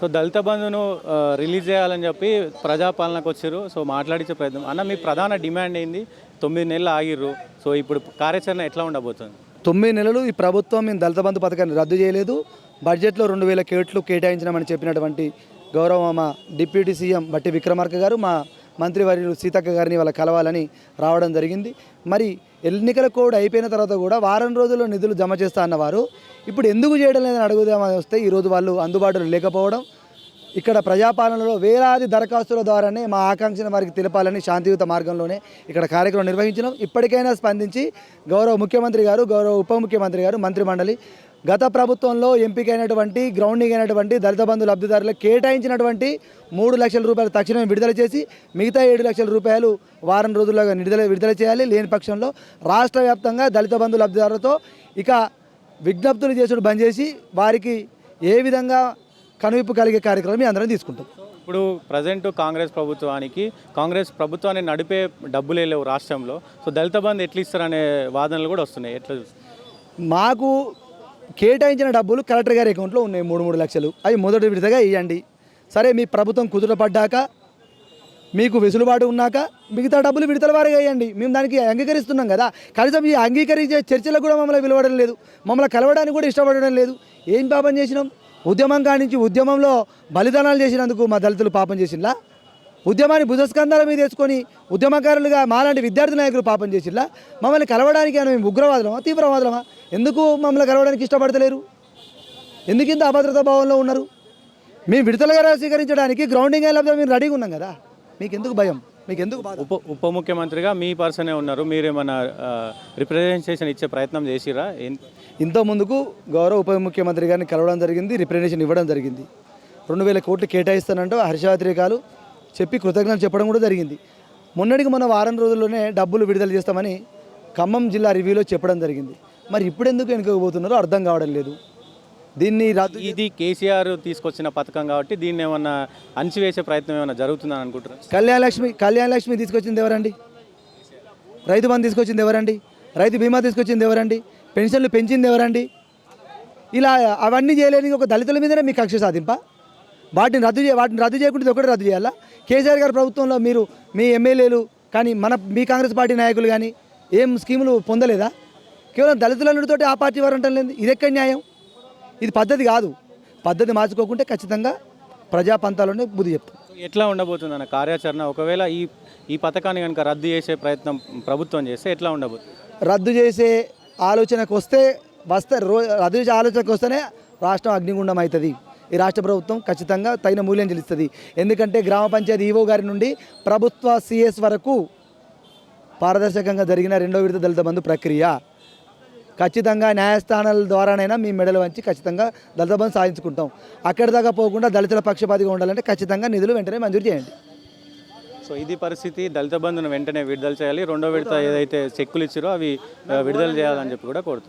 So దళిత బంధును release చేయాలని చెప్పి ప్రజాపాలనకు వచ్చారు. సో మాట్లాడించే ప్రయత్నం అన్న, మీ ప్రధాన డిమాండ్ ఏంది? 9 నెలలు ఆగిర్రు. సో ఇప్పుడు కార్యాచరణ ఎట్లా ఉండబోతుంది? 9 నెలలు ఈ ప్రభుత్వం మేము దళిత బంధు పథకాన్ని రద్దు చేయలేదు. బడ్జెట్లో 2000 కోట్లు కేటాయించినామని చెప్పినటువంటి గౌరవ మా డిప్యూటీ సీఎం బట్టి విక్రమార్క గారు మా మంత్రివర్యులు సీతక్క గారిని వాళ్ళ కలవాలని రావడం జరిగింది. మరి ఎన్నికల కోడ్ అయిపోయిన తర్వాత కూడా వారం రోజుల్లో నిధులు జమ చేస్తా అన్నవారు ఇప్పుడు ఎందుకు చేయడం లేదని అడుగుదామని వస్తే ఈరోజు వాళ్ళు అందుబాటులో లేకపోవడం, ఇక్కడ ప్రజాపాలనలో వేలాది దరఖాస్తుల ద్వారానే మా ఆకాంక్షను వారికి తెలపాలని శాంతియుత మార్గంలోనే ఇక్కడ కార్యక్రమం నిర్వహించినాం. ఇప్పటికైనా స్పందించి గౌరవ ముఖ్యమంత్రి గారు, గౌరవ ఉప ముఖ్యమంత్రి గారు, మంత్రిమండలి గత ప్రభుత్వంలో ఎంపికైనటువంటి గ్రౌండింగ్ అయినటువంటి దళిత బంధు లబ్ధిదారులకు కేటాయించినటువంటి 3 లక్షల రూపాయలు తక్షణమే విడుదల చేసి మిగతా 7 లక్షల రూపాయలు వారం రోజుల్లో విడుదల చేయాలి. లేని పక్షంలో రాష్ట్ర వ్యాప్తంగా దళిత బంధు లబ్ధిదారులతో ఇక విజ్ఞప్తులు చేసుడు బంద్ చేసి వారికి ఏ విధంగా కనువిప్పు కలిగే కార్యక్రమం అందరం తీసుకుంటాం. ఇప్పుడు ప్రజెంట్ కాంగ్రెస్ ప్రభుత్వాన్ని నడిపే డబ్బులే లేవు రాష్ట్రంలో. సో దళిత బంధు ఎట్లా ఇస్తారనే వాదనలు కూడా వస్తున్నాయి. ఎట్లా మాకు కేటాయించిన డబ్బులు కలెక్టర్ గారి అకౌంట్లో ఉన్నాయి 3 లక్షలు. అవి మొదటి విడతగా ఇవ్వండి. సరే, మీ ప్రభుత్వం కుదుటపడ్డాక మీకు వెసులుబాటు ఉన్నాక మిగతా డబ్బులు విడతల వారిగా వేయండి. మేము దానికి అంగీకరిస్తున్నాం కదా. కనీసం ఈ అంగీకరించే చర్చలకు కూడా మమ్మల్ని పిలవడం లేదు, మమ్మల్ని కలవడానికి కూడా ఇష్టపడడం లేదు. ఏం పాపం చేసినాం? ఉద్యమం కానించి ఉద్యమంలో బలిదానాలు చేసినందుకు మా దళితులు పాపం చేసినలా? ఉద్యమాన్ని భుజస్కంధాల మీద వేసుకొని ఉద్యమకారులుగా మాలాంటి విద్యార్థి నాయకులు పాపం చేసినలా? మమ్మల్ని కలవడానికి మేము ఉగ్రవాదులమా, తీవ్రవాదులమా? ఎందుకు మమ్మల్ని కలవడానికి ఇష్టపడతలేరు? ఎందుకు ఇంత అభద్రతా భావంలో ఉన్నారు? మేము విడతలుగా స్వీకరించడానికి గ్రౌండింగ్ అయినప్పుడు మేము రెడీగా ఉన్నాం కదా. మీకు ఎందుకు భయం? మీకు ఎందుకు బాధ? ఉప ముఖ్యమంత్రిగా మీ పర్సనే ఉన్నారు. మీరేమన్నా రిప్రజెంటేషన్ ఇచ్చే ప్రయత్నం చేసిరా? ఇంత ముందుకు గౌరవ ఉప ముఖ్యమంత్రి గారిని కలవడం జరిగింది, రిప్రజెంటేషన్ ఇవ్వడం జరిగింది. 2000 కోట్లు కేటాయిస్తానంటూ హర్షాతిరేకాలు చెప్పి కృతజ్ఞతలు చెప్పడం కూడా జరిగింది. మొన్నటికి మన వారం రోజుల్లోనే డబ్బులు విడుదల చేస్తామని ఖమ్మం జిల్లా రివ్యూలో చెప్పడం జరిగింది. మరి ఇప్పుడు ఎందుకు వెనుకపోతున్నారో అర్థం కావడం లేదు. దీన్ని ఇది కేసీఆర్ తీసుకొచ్చిన పథకం కాబట్టి దీన్ని ఏమన్నా అణచివేసే ప్రయత్నం ఏమైనా జరుగుతుందని అనుకుంటారు? కళ్యాణ లక్ష్మి తీసుకొచ్చింది ఎవరండి? రైతు బంధు తీసుకొచ్చింది ఎవరండి? రైతు బీమా తీసుకొచ్చింది ఎవరండి? పెన్షన్లు పెంచింది ఎవరండి? ఇలా అవన్నీ చేయలేని ఒక దళితుల మీదనే మీ కక్ష సాధింప. వాటిని రద్దు చేయకుండా ఒకటి రద్దు చేయాలా? కేసీఆర్ గారి ప్రభుత్వంలో మీరు మీ ఎమ్మెల్యేలు కానీ మీ కాంగ్రెస్ పార్టీ నాయకులు కానీ ఏం స్కీములు పొందలేదా? కేవలం దళితులతో ఆ పార్టీ వారు అంటలేదు. ఇది ఎక్కడ న్యాయం? ఇది పద్ధతి కాదు. పద్ధతి మార్చుకోకుంటే ఖచ్చితంగా ప్రజాపంతాలోనే బుద్ధి చెప్తాం. ఎట్లా ఉండబోతుంది అన్న కార్యాచరణ? ఒకవేళ ఈ పథకాన్ని కనుక రద్దు చేసే ప్రయత్నం ప్రభుత్వం చేస్తే ఎట్లా ఉండబోతుంది? రద్దు చేసే ఆలోచనకు రద్దు చేసే ఆలోచనకు వస్తేనే రాష్ట్రం అగ్నిగుండం అవుతుంది. ఈ రాష్ట్ర ప్రభుత్వం ఖచ్చితంగా తగిన మూల్యం చెల్లిస్తుంది. ఎందుకంటే గ్రామ పంచాయతీ ఈవో గారి నుండి ప్రభుత్వ సిఎస్ వరకు పారదర్శకంగా జరిగిన 2వ విడత దళిత బంధు ప్రక్రియ ఖచ్చితంగా న్యాయస్థానాల ద్వారానైనా మీ మెడలు వంచి ఖచ్చితంగా దళిత బంధు సాధించుకుంటాం. అక్కడి దాకా పోకుండా దళితుల పక్షపాతిగా ఉండాలంటే ఖచ్చితంగా నిధులు వెంటనే మంజూరు చేయండి. సో ఇది పరిస్థితి. దళిత బంధును వెంటనే విడుదల చేయాలి. 2వ విడత ఏదైతే చెక్కులు ఇచ్చారో అవి విడుదల చేయాలని చెప్పి కూడా కోరుతారు.